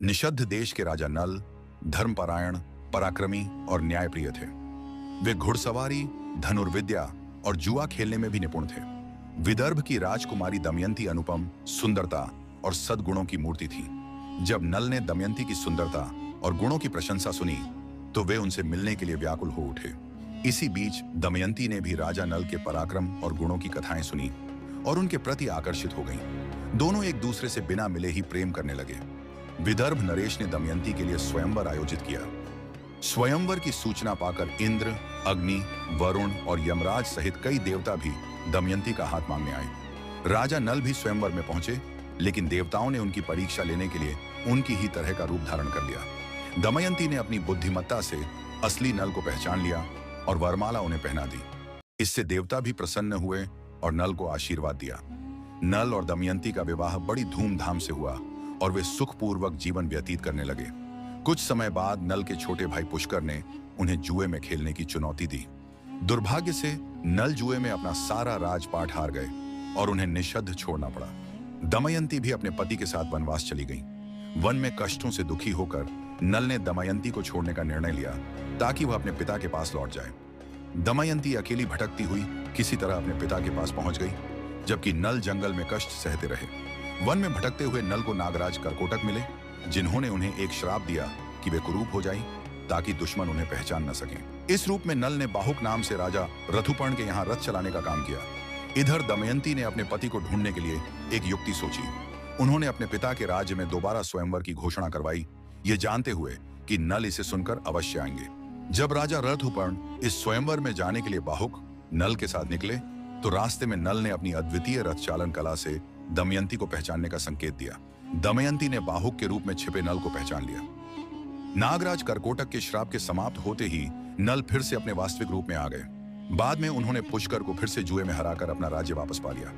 निषद्ध देश के राजा नल धर्मपरायण, पराक्रमी और न्यायप्रिय थे। वे घुड़सवारी, धनुर्विद्या और जुआ खेलने में भी निपुण थे। विदर्भ की राजकुमारी दमयंती अनुपम सुंदरता और सद्गुणों की मूर्ति थी। जब नल ने दमयंती की सुंदरता और गुणों की प्रशंसा सुनी तो वे उनसे मिलने के लिए व्याकुल हो उठे। इसी बीच दमयंती ने भी राजा नल के पराक्रम और गुणों की कथाएं सुनी और उनके प्रति आकर्षित हो गईं। दोनों एक दूसरे से बिना मिले ही प्रेम करने लगे। विदर्भ नरेश ने दमयंती के लिए स्वयंवर आयोजित किया। स्वयंवर की सूचना पाकर इंद्र, अग्नि, वरुण और यमराज सहित कई देवता भी दमयंती का हाथ मांगने आए। राजा नल भी स्वयंवर में पहुंचे, लेकिन देवताओं ने उनकी परीक्षा लेने के लिए उनकी ही तरह का रूप धारण कर लिया। दमयंती ने अपनी बुद्धिमत्ता से असली नल को पहचान लिया और वरमाला उन्हें पहना दी। इससे देवता भी प्रसन्न हुए और नल को आशीर्वाद दिया। नल और दमयंती का विवाह बड़ी धूमधाम से हुआ और वे सुखपूर्वक जीवन व्यतीत करने लगे। कुछ समय बाद नल के छोटे भाई पुष्कर ने उन्हें जुए में खेलने की चुनौती दी। दुर्भाग्य से नल जुए में अपना सारा राजपाट हार गए और उन्हें निषद्ध छोड़ना पड़ा। दमयंती भी अपने पति के साथ वनवास चली गई। वन में कष्टों से दुखी होकर नल ने दमयंती को छोड़ने का निर्णय लिया ताकि वह अपने पिता के पास लौट जाए। दमयंती अकेली भटकती हुई किसी तरह अपने पिता के पास पहुंच गई, जबकि नल जंगल में कष्ट सहते रहे। वन में भटकते हुए नल को नागराज करकोटक मिले, जिन्होंने उन्हें एक श्राप दिया कि वे कुरूप हो जाएं ताकि दुश्मन उन्हें पहचान न सकें। इस रूप में नल ने बाहुक नाम से राजा रथुपर्ण के यहाँ रथ चलाने का काम किया। इधर दमयंती ने अपने पति को ढूंढने के लिए एक युक्ति सोची। उन्होंने अपने पिता के राज्य में दोबारा स्वयंवर की घोषणा करवाई, ये जानते हुए कि नल इसे सुनकर अवश्य आएंगे। जब राजा रथुपर्ण इस स्वयंवर में जाने के लिए बाहुक नल के साथ निकले तो रास्ते में नल ने अपनी अद्वितीय रथ चालन कला से दमयंती को पहचानने का संकेत दिया। दमयंती ने बाहुक के रूप में छिपे नल को पहचान लिया। नागराज करकोटक के श्राप के समाप्त होते ही नल फिर से अपने वास्तविक रूप में आ गए। बाद में उन्होंने पुष्कर को फिर से जुए में हराकर अपना राज्य वापस पा लिया।